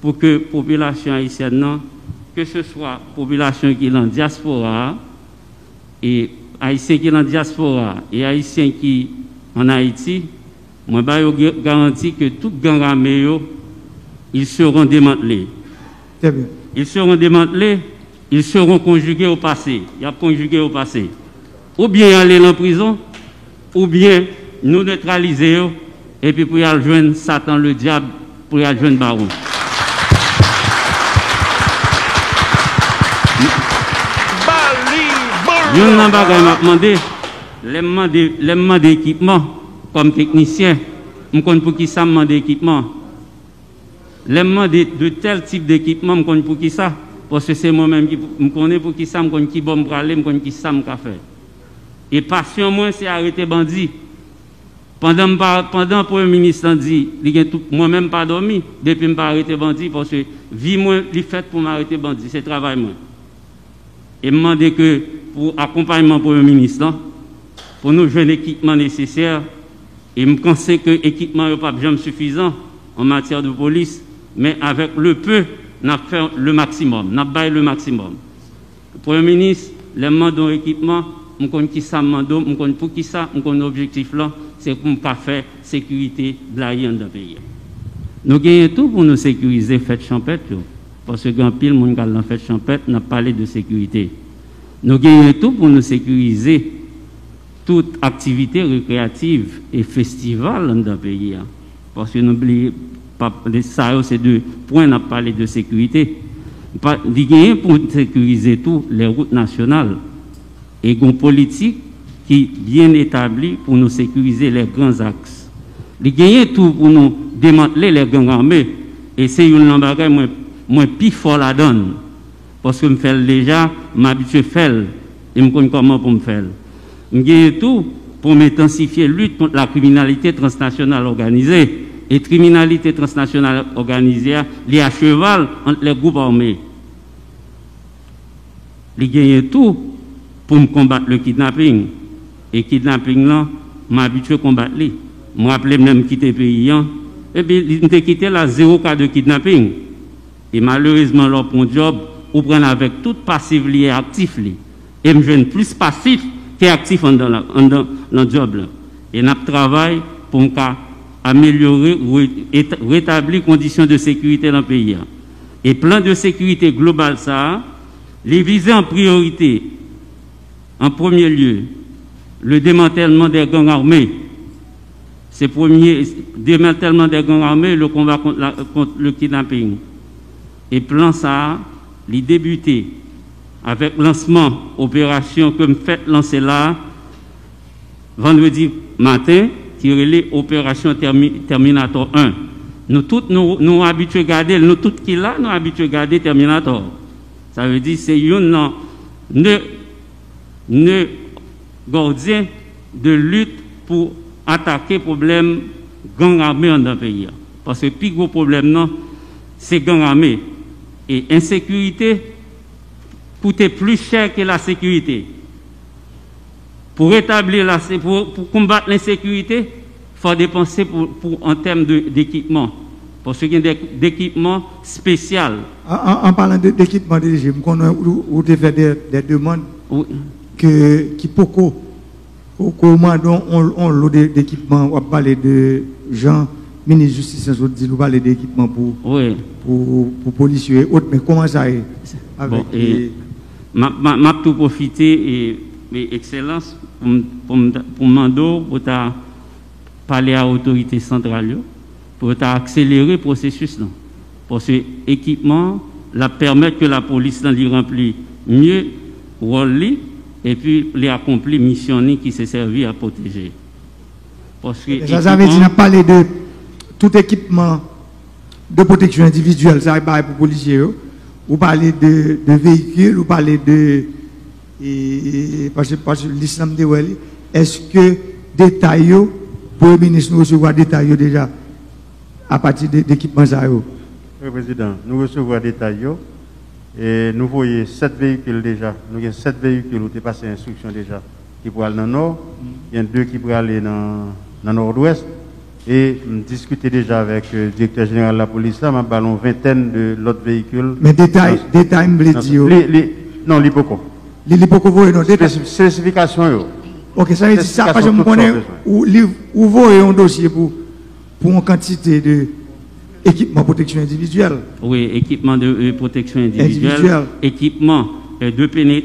pour que la population haïtienne, que ce soit la population qui est en diaspora, et haïtiens qui sont en diaspora, et haïtiens qui sont en Haïti, moi, je garantis que tout gang armé, ils seront démantelés. Très bien. Ils seront démantelés, ils seront conjugués au passé. Il y a conjugué au passé. Ou bien aller en prison, ou bien nous neutraliser, et puis pour y aller joindre Satan, le diable, pour y aller joindre Baron. Je ne sais pas demandé d'équipement comme technicien. Je ne sais pas pour qui ça demande d'équipement. De tel type d'équipement, je ne sais pas pour qui ça. Parce que c'est moi-même qui me connais pour qui ça, je sais qui bon me aller, je sais qui ça me faire. Et passion, moi, c'est arrêter bandit. Pendant que le Premier ministre dit, moi-même pas dormi, depuis que je n'ai pas arrêté bandit, parce que vie, moi, est faite pour m'arrêter bandit, c'est travail, moi. Et demander que pour accompagnement du Premier ministre, pour nous jouer l'équipement nécessaire, et je pense que l'équipement n'est pas jamais suffisant en matière de police, mais avec le peu, nous avons fait le maximum, nous avons fait le maximum. Le Premier ministre, les mandats d'équipement, je connais qui ça mando, je connais pour qui ça, je connais l'objectif là, c'est pour ne pas faire sécurité de la dans le pays. Nous gagnons tout pour nous sécuriser fête champêtre, parce que grand pile monde dans fête champêtre n'a parlé de sécurité. Nous gagnons tout pour nous sécuriser toute activité récréative et festivale dans le pays. Parce que n'oubliez pas, ça c'est deux points, on a parlé de sécurité. Nous gagnons pour sécuriser toutes les routes nationales et une politique qui est bien établie pour nous sécuriser les grands axes. Nous gagnons tout pour nous démanteler les gangs armés. Et c'est une bagage moins plus fort la donne. Parce que je fais déjà, je m'habitue à faire, et je connais comment pour me faire. Je gagne tout pour m'intensifier la lutte contre la criminalité transnationale organisée. Et criminalité transnationale organisée, liée à cheval entre les groupes armés. Je gagne tout pour me combattre le kidnapping. Et kidnapping là, je m'habitue à combattre. Je me rappelle même quitter le pays. Et puis, je quitté la 0 cas de kidnapping. Et malheureusement, leur bon job, ou prendre avec toute passive liée actif li. Et me jeune plus passif qu'actif dans le job là. Et nous travaillons pour améliorer ou rétablir les conditions de sécurité dans le pays. Et plan de sécurité global ça, les viser en priorité, en premier lieu, le démantèlement des gangs armés. C'est le premier démantèlement des gangs armés, le combat contre le kidnapping. Et plan ça, les débuter avec lancement opération que me fait lancer là vendredi matin qui relève opération Terminator 1. Nous tous nous habitués à garder, nous tous qui là nous habitués à garder Terminator. Ça veut dire c'est un ne gardien de lutte pour attaquer problème gang armé dans le pays. Parce que le plus gros problème non c'est gang armé. Et insécurité coûte plus cher que la sécurité. Pour combattre l'insécurité, il faut dépenser en termes d'équipement. Parce qu'il y a d'équipements spéciaux. En parlant d'équipement, vous avez fait des demandes qui beaucoup on l'eau d'équipement, on va parler de gens. Ministre de Justice, vous parlez d'équipement pour policiers et autres, mais comment ça est avec m'a tout profité et excellence pour Mando pour parler à l'autorité centrale pour accélérer le processus là. Parce que l'équipement permet que la police remplit mieux le rôle et puis les accomplit mission qui s'est servi à protéger. Parce que ça veut dire parler de tout équipement de protection individuelle, ça va pour les policiers, ou parler de véhicules, ou parler de. Parce que l'islam de Wali, est-ce que détails, pour le ministre, nous recevons des détails déjà à partir d'équipements ça? Oui, Président, nous recevons des détails et nous voyons 7 véhicules déjà. Nous avons 7 véhicules où tu passé l'instruction déjà qui pourraient aller dans le nord, il y a 2 qui pourraient aller dans le nord-ouest. Et discuter déjà avec le directeur général de la police, là, m'a ballon vingtaine de l'autre véhicule. Mais détail, me dit. Non, l'hypoco. L'hypoco, non, détail. Spécification, ok, ça veut dire ça, parce que je connais où vous avez un dossier pour une quantité de équipement de protection individuelle. Oui, équipement de protection individuelle. Équipement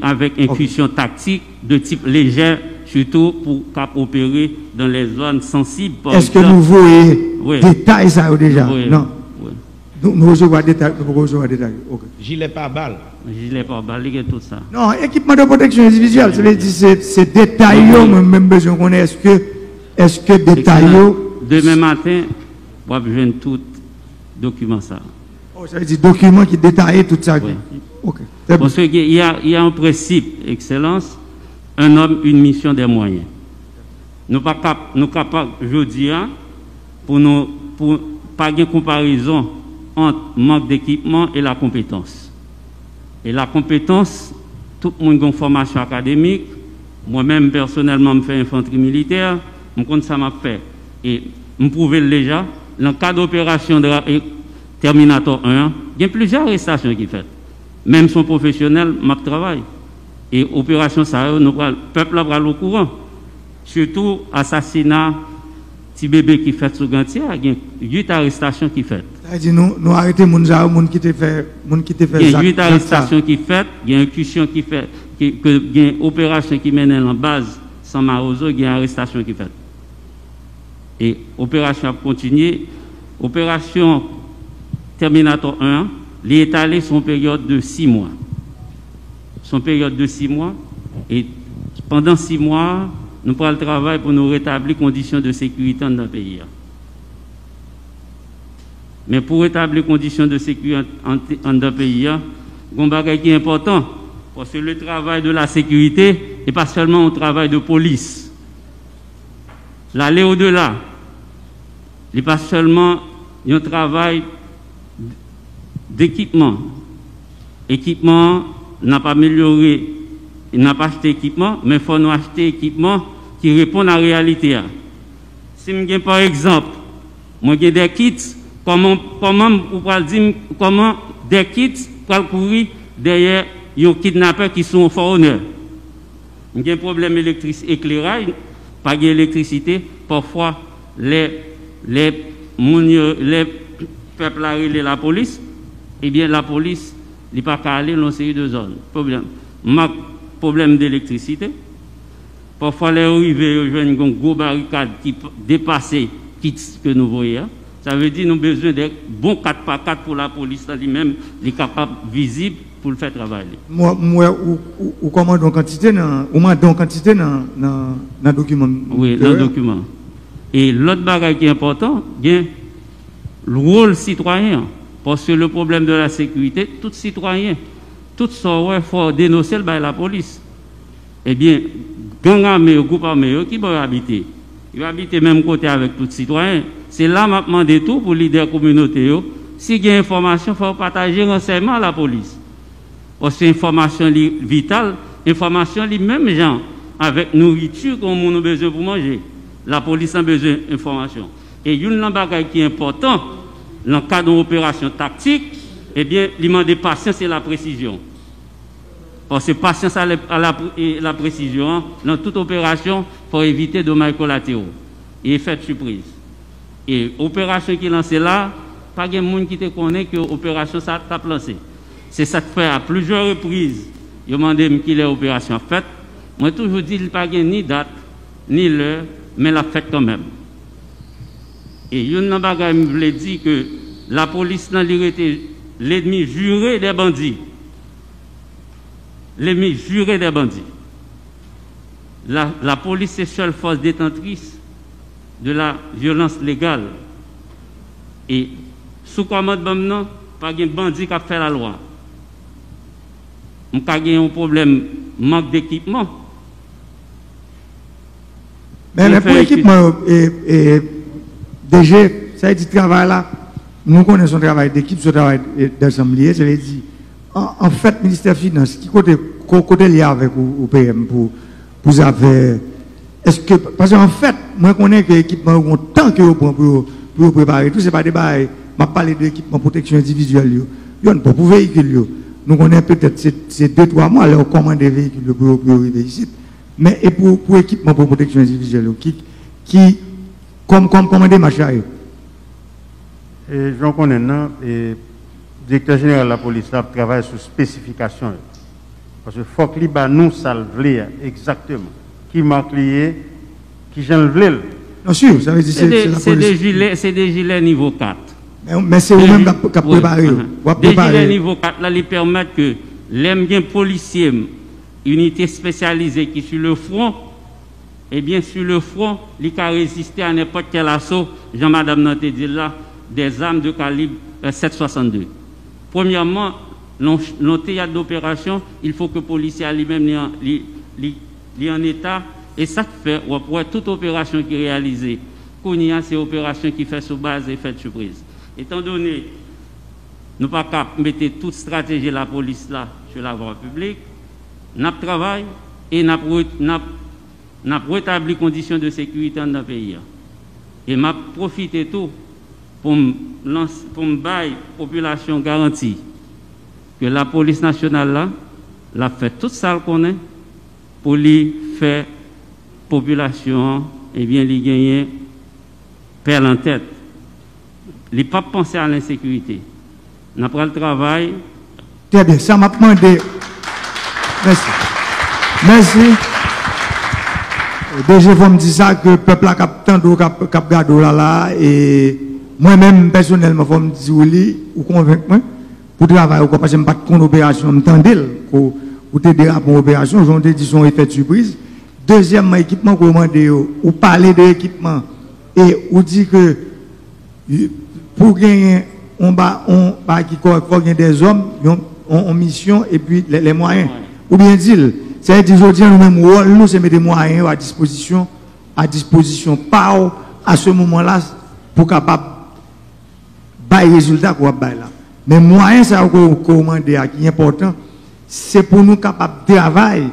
avec inclusion tactique de type léger, surtout pour opérer dans les zones sensibles. Est-ce que nous voyons détails ça déjà? Oui. Non. Oui. Nous recevons des détails. Nous recevons des détails. Okay. Gilet pare-balles. Gilet pare-balles, il y a tout ça. Non, équipement de protection individuelle, ça veut dire c'est détails, même besoin qu'on ait. Est-ce que détails? Demain matin, on va besoin de tout document ça. Oh, ça veut dire document qui détaille tout ça. Oui. Ok. Parce qu'il y a un principe, excellence, un homme, une mission, des moyens. Nous sommes capables, je dis, pour pas de comparaison entre manque d'équipement et la compétence. Et la compétence, tout le monde a une formation académique. Moi-même, personnellement, je fais infanterie militaire. Je compte ça m'a fait. Et je prouve déjà, dans le cas d'opération de Terminator 1, il y a plusieurs arrestations qui sont faites. Même son professionnel, m'a travail. Et opération ça, le peuple va au courant. Surtout assassinat, petit bébé qui fait sous gantier, il y a 8 arrestations qui fait. C'est-à-dire nous arrêtons les gens qui te fait il y a 8 arrestations qui fait, il y a une incursion qui fait, il y a une opération qui mène en base sans Marozo, il y a une arrestation qui fait. Et opération a continué. Opération Terminator 1, les étalés sont en période de 6 mois. Son période de 6 mois. Et pendant 6 mois, nous prenons le travail pour nous rétablir les conditions de sécurité dans le pays. Mais pour rétablir les conditions de sécurité dans le pays, il y a un bagage qui est important. Parce que le travail de la sécurité n'est pas seulement un travail de police. L'aller au-delà, il n'est pas seulement un travail d'équipement. Équipement n'a pas amélioré, il n'a pas acheté équipement, mais il faut nous acheter équipement qui répond à la réalité. Si je prends par exemple, moi j'ai des kits, comment des kits pour courir derrière les kidnappeurs qui sont au fort honneur. Il y a un problème éclairage, pas d'électricité, parfois les peuples arrivent la police, eh bien la police n'est pas qu'à aller dans une série de zones. Problème d'électricité. Parfois, les arrivées rejoignent une grosse barricade qui dépasse que nous voyons. Ça veut dire que nous avons besoin de bons 4x4 pour la police, lui-même, les capables visibles pour le faire travailler. Moi, ou commande en quantité dans le document. Oui, dans le document. Et l'autre bagage qui est important, bien le rôle citoyen. Parce que le problème de la sécurité, tout citoyen, tout ça, il faut dénoncer la police. Eh bien, gang armé, groupe armé, qui va habiter? Il va habiter même côté avec tout citoyen. C'est là que je demande tout pour les leaders communautaires. Si il y a une information, il faut partager renseignement à la police. Parce que l'information vitale, l'information les mêmes gens, avec nourriture comme on a besoin pour manger. La police a besoin d'information. Et une chose qui est importante, dans le cadre d'une opération tactique, eh bien, l'immense de patience et la précision. Parce que patience et la précision, dans toute opération, il faut éviter de dommages collatéraux et effets de surprise. Et l'opération qui est lancée là, pas de monde qui te connaît que l'opération ça t'a lancée. C'est ça que fait à plusieurs reprises. Je demande qui l'opération faite. Moi, toujours dit qu'il n'y a pas ni date, ni l'heure, mais la fête quand même. Et il y a une chose qui me dit que la police n'a été l'ennemi juré des bandits. L'ennemi juré des bandits. La police est la seule force détentrice de la violence légale. Et sous commandement, pas de bandit qui a fait la loi. On a un problème, manque d'équipement. Mais pour l'équipement, déjà, ça veut dire travail là, nous connaissons le travail d'équipe, ce travail d'assemblée, ça veut dire, en fait, le ministère des Finances, qui côté lié avec au PM pour affaires est-ce que, parce qu'en fait, moi, je connais que l'équipement, tant que vous prenez pour préparer tout, c'est pas des bails. Je parle de l'équipement protection individuelle. Il y a pour véhicule. Nous connaissons peut-être ces 2-3 mois, alors commander des véhicules pour arriver ici. Mais et pour équipement pour protection individuelle, qui comme démarche. Et j'en connais, non, et le directeur général de la police travaille sur spécification. Parce que faut que nous salver exactement. Qui marque lié, qui j'en veux. Non, sûr, ça veut dire c'est des gilets niveau 4. Mais c'est vous-même qui préparé. Des gilets niveau 4, là, ils permettent que les bien policiers, unité spécialisée qui sur le front, et bien sur le front, ils peuvent résister à n'importe quel assaut, Jean-Madame Nanté dit là, des armes de calibre 7,62. Premièrement, dans théâtre d'opération, il faut que le policier lui-même soit en état. Et ça fait, toute opération qui est réalisée, c'est une opération qui fait sous base et fait surprise. Étant donné, nous ne pouvons pas mettre toute stratégie de la police là sur la voie publique, nous travaillons et nous rétabli les conditions de sécurité dans le pays. Et m'a profité tout pour me bailler la population garantie que la police nationale là, l'a fait tout ça qu'on est pour lui faire population et bien les gagner perdre en tête. Les pas penser à l'insécurité. N'a pas le travail. Très bien, ça m'a demandé. Merci. Merci. Déjà, vous me dites ça que le peuple a cap gardé là et moi-même personnellement, vous me dites oui, ou convaincre pour travailler parce que je n'ai pas de opération, je m'entendais pour t'aider à une opération, aujourd'hui dit son effet de surprise. Deuxièmement, équipement commandé, ou parler de l'équipement et ou dit que pour gagner on qui faut gagner des hommes en mission et puis les moyens. Ou bien dire, c'est-à-dire aujourd'hui nous-mêmes nous c'est mettre des moyens à disposition par à ce moment-là pour capable bailler résultat qu'on bailler là. Mais moyen ça qu'on commande qui est important, c'est pour nous capables de travailler.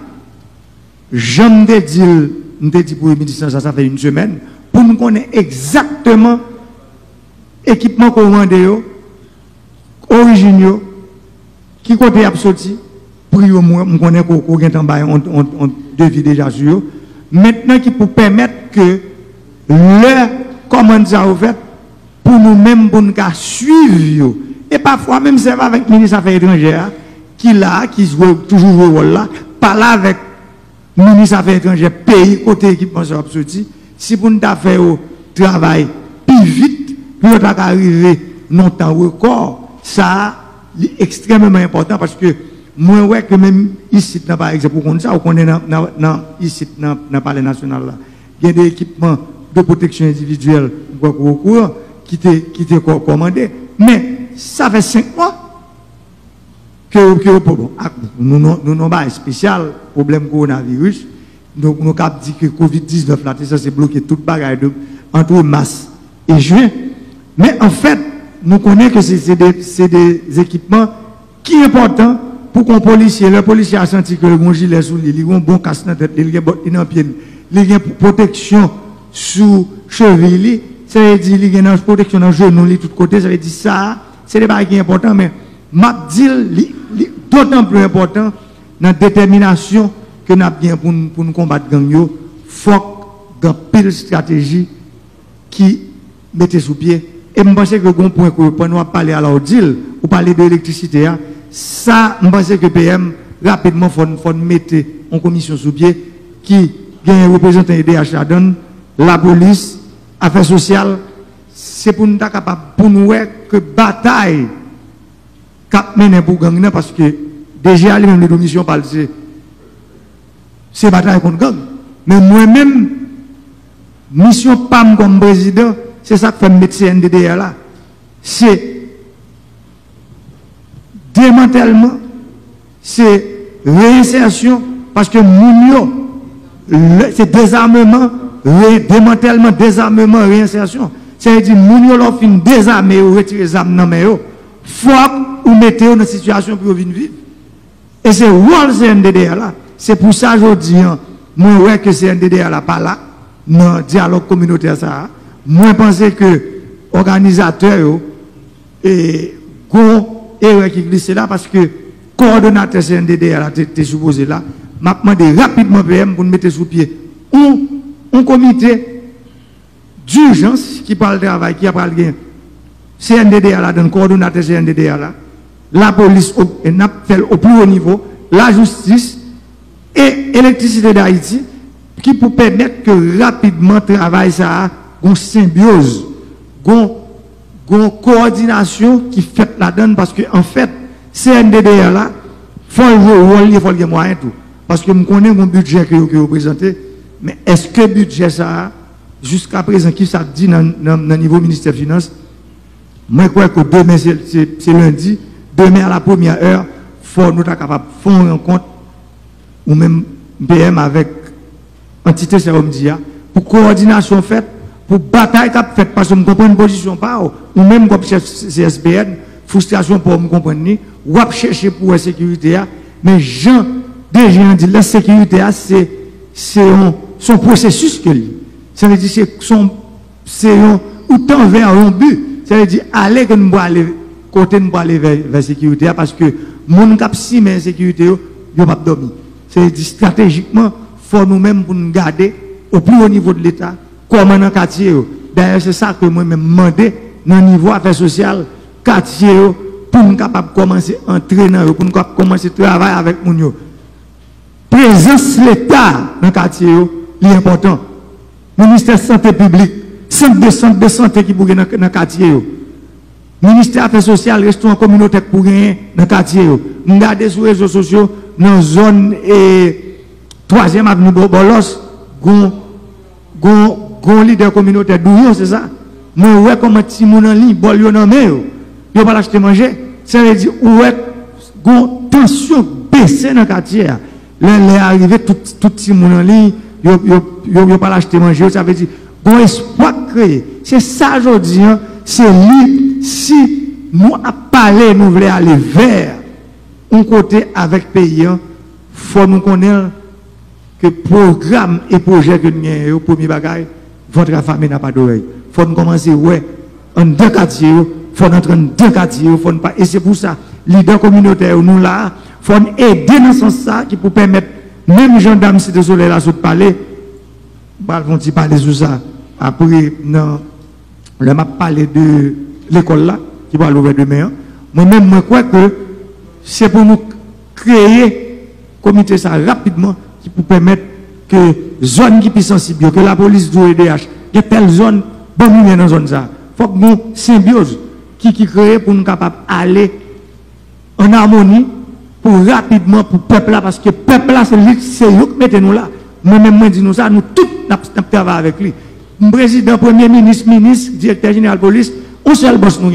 J'aime te dire pour le ministre, ça fait une semaine, pour nous connaître exactement l'équipement commandé, origine, qui côté a sorti, prix au moins, nous connaissons qu'on a on devis déjà sur. Maintenant, qui pour permettre que le commande ça au fait, pour nous-mêmes, pour nous suivre. Et parfois, même c'est avec le ministre des Affaires étrangères, qui joue toujours le rôle là, parler avec le ministre des Affaires étrangères, pays, côté équipement sur sorti, si vous nous faire au travail plus vite, pour nous arriver dans le temps record, ça est extrêmement important parce que moi, ouais, que même ici, par exemple, on est ici, dans le palais national, là, il y a des équipements de protection individuelle qui étaient commandés. Mais ça fait 5 mois que nous n'avons pas un spécial problème coronavirus. Donc, nous avons dit que Covid-19, ça s'est bloqué toute bagaille entre mars et juin. Mais en fait, nous connaissons que c'est des équipements qui sont importants pour qu'un policier, le policier a senti que le bon gilet sous lui, il a un bon casse dans la tête, il a un bon pied, il a une protection sous cheville, ça veut dire qu'il y a une protection dans le genou, de tous côtés, ça veut dire ça, c'est des choses qui sont importantes, mais m'a dit d'autant plus important dans la détermination que nous avons bien pour nous combattre gang yo, faut dans pile stratégie qui mettait sous pied. Et je pense que le point que nous parler à l'ordile, ou parler de l'électricité, ça, je pense que PM rapidement faut mettre en commission sous pied qui a un représentant IDH à donner, la police, affaires sociales, c'est pour nous capable pour nous que bataille cap mener pour gang parce que déjà les mêmes missions parlent c'est bataille contre gang. Mais moi-même mission PAM comme président, c'est ça que fait mettre CNDDR là. C'est démantèlement, c'est réinsertion parce que c'est désarmement, démantèlement, désarmement, réinsertion. C'est-à-dire, Mounio l'a fin désarmé ou retirer les armes dans les mains, faut ou mettez dans une situation pour venir vivre. Et c'est rôle CNDDR là. C'est pour ça aujourd'hui, moi, ouais, que CNDDA là, pas là, dans le dialogue communautaire, ça. Moi, je pense que organisateur et qui glisse là parce que coordonnateur CNDDA là, t'es supposé là, m'a demandé rapidement PM pour nous mettre sous pied un comité d'urgence qui parle de travail, qui a parlé de CNDDA là, dans le coordonnateur CNDDA là, la police au plus haut niveau, la justice et l'électricité d'Haïti, qui pour permettre que rapidement le travail ça une symbiose, une coordination qui fait la donne parce que en fait, CNDDA là, faut le moyen tout. Parce que je connais mon budget que vous présentez, mais est-ce que le budget ça, jusqu'à présent, qui ça dit dans le niveau ministère des Finances, moi je crois que demain c'est lundi, demain à la première heure, il faut nous être capable de faire une rencontre ou même PM avec entité Seromdia pour coordination faite, pour bataille faite, parce que je comprends une position pas, ou même comme chef CSPN, frustration pour me comprendre, ou à chercher pour la sécurité, mais Jean, déjà dit, la sécurité, c'est son processus que lui. Ça veut dire c'est autant vers un but. Ça veut dire aller que nous aller côté nous aller vers la sécurité parce que mon cap si mais sécurité yo pas dormir. C'est dire stratégiquement faut nous-mêmes pour nous garder au plus haut niveau de l'État comme dans quartier. D'ailleurs c'est ça que moi même demander dans le niveau affaires sociales quartier pour nous capable commencer à entraîner pour nous commencer à travailler avec nous. Présence de l'État dans le quartier est important. Ministère de la Santé publique, centre de santé qui pour gagner dans le quartier. Ministère des Affaires sociales, restaurant communautaire pour gagner dans le quartier. Nous regardons sur les réseaux sociaux, dans la zone 3e avenue Bolos, un leader communautaire d'Ouyon, c'est ça. Moi, ouais, comme un petit monde en ligne, bol yon en main, yon pas l'acheter manger. Ça veut dire, ouais, une tension baissée dans le quartier. Là, est arrivé, tout petit monde en ligne, yon pas l'acheter manger. Ça veut dire, un espoir créé. C'est ça, je dis, c'est lui, si nous à parler, nous voulons aller vers un côté avec pays, il faut nous connaître que programme et projet que nous avons, premier bagage, votre famille n'a pas d'oreille. Il faut nous commencer, ouais, en deux quartiers, il faut entrer en deux quartiers, il faut pas, et c'est pour ça, leader communautaire, nous là, il faut nous aider dans ce sens qui pour permettre, même gendarmes, si de soleil là, sur le palais, vont parler sur ça. Après, non, le m'a parlé de l'école là, qui va l'ouvrir demain. Moi-même, je crois que c'est pour nous créer comité ça rapidement, qui peut permettre que zone qui est sensible, que la police du EDH, que telle zone, bonne lumière dans zone ça. Il faut que nous symbiose qui crée pour nous capables d'aller en harmonie pour rapidement pour le peuple là, parce que le peuple là, c'est lui qui mettez-nous là. Moi-même, je dis nous ça, nous tous travaillons avec lui. Le président, premier ministre, directeur général de police, on seul boss nous.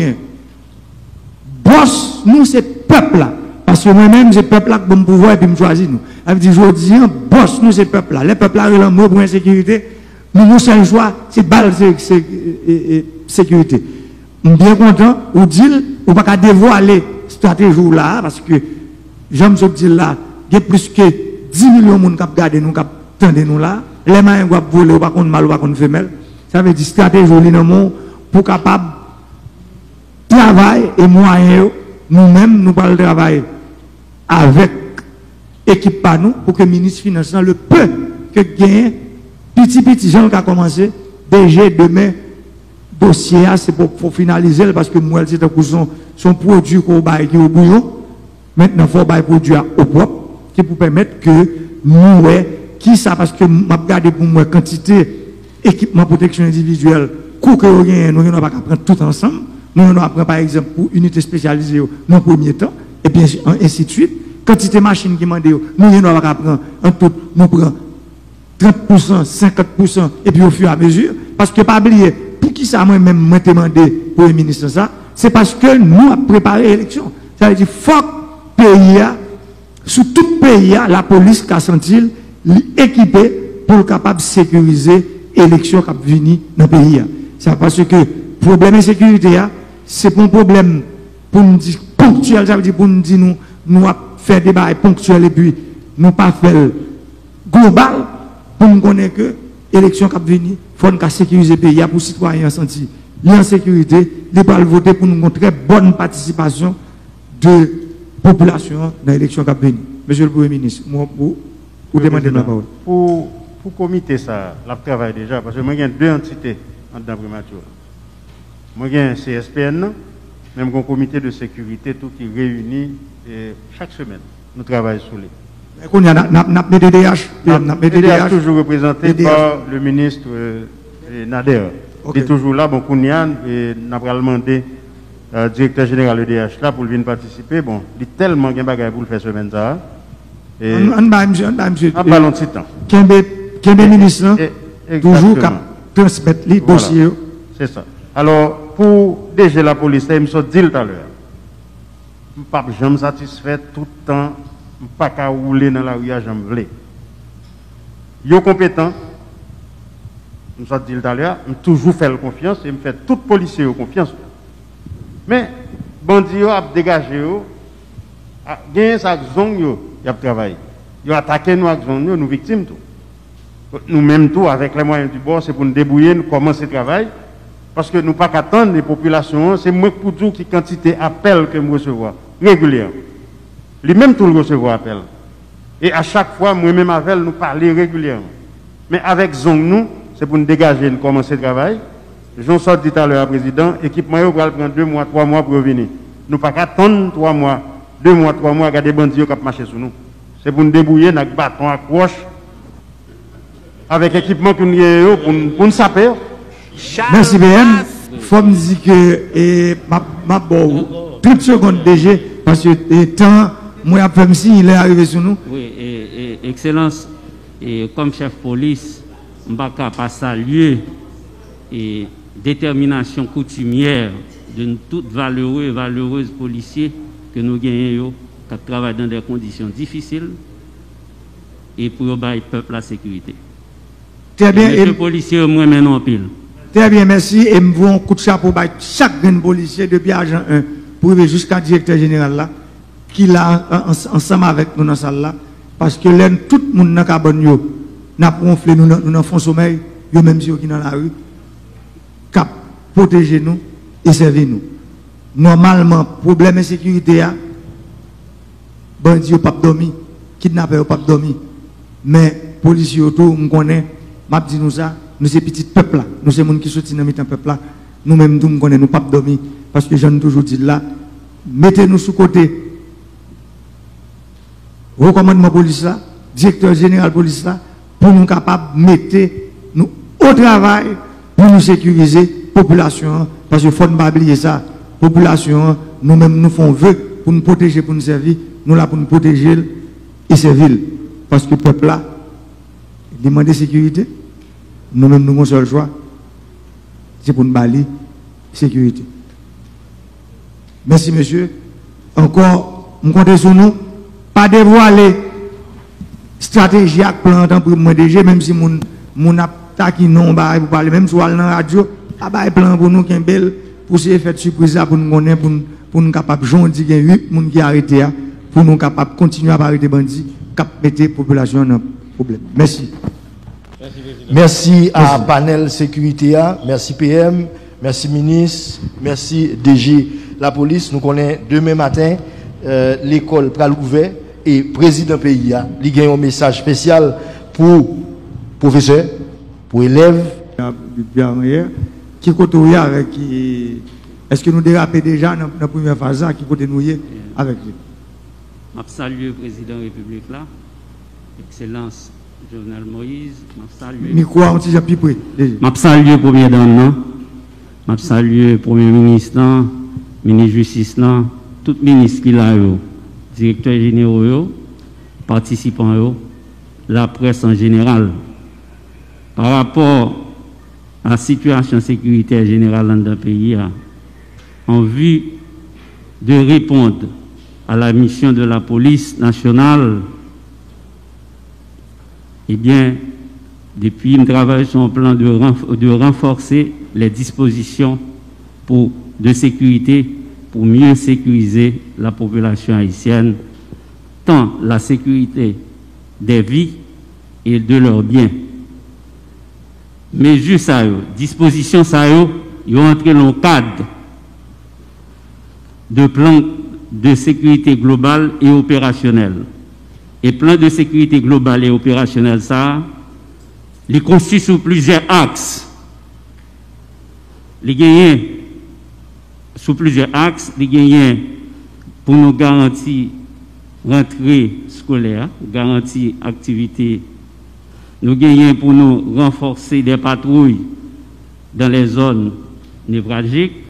Boss, nous, c'est le peuple là. Parce que moi-même, c'est le peuple là qui a le pouvoir et puis me choisir nous. Elle dit, je dis, boss, nous, c'est le peuple là. Le peuple là, il a un mot pour l'insécurité. Nous, c'est un choix, c'est balle sécurité. Je suis bien content, ou dit, ou pas dévoiler stratégie là, parce que, j'aime ce dit là, il y a plus que 10 millions de gens qui regardent nous, qui attendent nous là. Les mains qui volent, ou pas contre mal, ou pas contre femelle. Ça veut dire stratégie pour capable travail et moyens, nous-mêmes, nous parlons de travail avec l'équipe par nous, pour que le ministre financier le peu que gagne, petit gens qui a commencé, déjà demain, dossier, c'est pour finaliser, parce que moi, c'est son produit qu'on baille qui est au bouillon. Maintenant, il faut bailler produit au propre, qui pour permettre que nous, qui ça, parce que m'a regardé pour moi, quantité, équipement protection individuelle, coût que nous n'avons pas prendre tout ensemble. Nous apprenons par exemple pour unité spécialisée dans le premier temps, et bien ainsi de suite. Quantité de machines qui demandent, nous n'avons pas prendre en tout, nous prenons 30%, 50%, et puis au fur et à mesure. Parce que pas oublier, pour qui ça moi-même m'a demandé pour le ministre ça, c'est parce que nous avons préparé l'élection. Ça veut dire, faut que pays, sous tout pays, la police qui a senti équipée pour être capable de sécuriser l'élection qui a venu dans le pays. C'est parce que le problème de sécurité, c'est pas un problème pour nous dire ponctuel, ça veut dire pour nous dire nous faire des débats ponctuels et puis nous pas faire global, pour nous connaître que l'élection qui vient, il faut nous sécuriser le pays pour les citoyens sentir en sécurité, ils peuvent voter pour nous montrer bonne participation de la population dans l'élection qui vient. Monsieur le Premier ministre, moi, vous demandez la parole. Pour le comité, ça, la travail déjà, parce que moi, j'ai deux entités en dedans primature. Moi, j'ai un CSPN, même un comité de sécurité, tout qui réunit chaque semaine. Nous travaillons sur les. On a le DDH. DDH toujours représenté par le ministre Nader. Il est toujours là. Bon, on a demandé au directeur général de DDH là pour venir participer. Bon, il est tellement bien bagage pour le faire semaine ça. On va monsieur. Un ballon de temps. Quel ministre toujours transmettre les dossiers. C'est ça. Alors, pour DG la police, il me dit tout à l'heure. Je ne suis pas satisfait tout le temps. Je ne suis pas qu'à rouler dans la rue à j'en veux. Ils sont compétents. Je me suis dit tout à l'heure. Je toujours fait confiance et je fais tout policier confiance. Mais, bandits ont dégagé, gagné sa zone, ils ont travaillé. Ils ont attaqué nous avec zone, nous victimes. Nous-mêmes, tout, avec les moyens du bord, c'est pour nous débrouiller, nous commencer le travail. Parce que nous ne pouvons pas attendre les populations. C'est moi pour dire qui quantité d'appels que nous recevons régulièrement. Lui-même tout le recevoir appel. Et à chaque fois, moi-même avec nous parler régulièrement. Mais avec Zong, nous, c'est pour nous dégager, nous commencer le travail. J'en sors dit à l'heure, président, l'équipement va prendre 2 mois, 3 mois pour revenir. Nous ne pouvons pas attendre 3 mois, 2 mois, 3 mois, regarder des bandits qui marcher sur nous. C'est pour nous débrouiller, avec bâton, accroche, avec l'équipement que nous avons pour nous saper. Merci BM. Il faut me dire que ma 30 secondes déjà, parce que le temps, moi, même si il est arrivé sur nous. Oui, Excellence, et comme chef police, je ne peux pas saluer et détermination coutumière de tout valeureux policiers que nous gagnons, qui travaillent dans des conditions difficiles et pour le peuple la sécurité. Très bien. Les policiers, moi, maintenant, en pile. Très bien, merci. Et nous un coup de chapeau pour chaque jeune policier depuis agent 1 pour arriver jusqu'à directeur général là, qui l'a ensemble avec nous dans la salle là. Parce que là, tout le monde dans le cabane, n'a pas gonflé, nous dans fond sommeil, yo même si qui dans la rue, cap protéger nous et servir nous. Normalement, problème de sécurité, bandits n'ont pas dormi, kidnappeurs n'ont pas dormi. Mais policiers autour, nous connaissons, m'a dit nous ça. Nous sommes petits peuples là, nous sommes les gens qui sont dans le peuple là, nous-mêmes nous ne connaissons pas dormir. Parce que j'en ai toujours dit là, mettez-nous sous côté. Recommandement police là, directeur général police là, pour nous capables de mettre nous au travail pour nous sécuriser la population. Parce qu'il ne faut pas oublier ça. La population, nous-mêmes nous faisons vœu pour nous protéger, pour nous servir, nous là pour nous protéger et servir. Parce que le peuple là, demande sécurité. Nous-mêmes, nous avons un seul choix, c'est pour nous balayer sécurité. Merci, monsieur. Encore, nous comptons sur nous. Pas dévoiler stratégie et plan pour moi déjà, même si mon attaque non, pour parler, même si on est dans la radio, un plan pour nous qui est belle, pour se faire surprise pour nous connaître, pour nous capables de jouer, il y a 8 personnes qui sont arrêtés, pour nous capables de continuer à arrêter les bandits, cap mettre la population dans le problème. Merci. Merci à Panel Sécurité, merci PM, merci ministre, merci DG la police. Nous connaissons demain matin l'école pral ouvert et président pays il y a un message spécial pour professeurs, pour élèves. Qui côté avec est-ce que nous dérapons déjà dans la première phase qui côté nous avec lui? Je salue le président de la République là, Excellence Jovenel Moïse, je salue le premier dame, je salue le premier ministre, ministre de justice, tout ministre qui l'a, directeur général, participants, la presse en général. Par rapport à la situation sécuritaire générale dans le pays, en vue de répondre à la mission de la police nationale, eh bien, depuis, nous travaillons sur un plan de renforcer les dispositions de sécurité pour mieux sécuriser la population haïtienne, tant la sécurité des vies et de leurs biens. mesures ça, dispositions ça, ils ont entré dans le cadre de plan de sécurité globale et opérationnelle. Et plan de sécurité globale et opérationnelle, ça, il constitue sur plusieurs axes. Les gagnants, sur plusieurs axes, les gagnants pour nous garantir rentrée scolaire, garantir activité. Nous gagnons pour nous renforcer des patrouilles dans les zones névralgiques.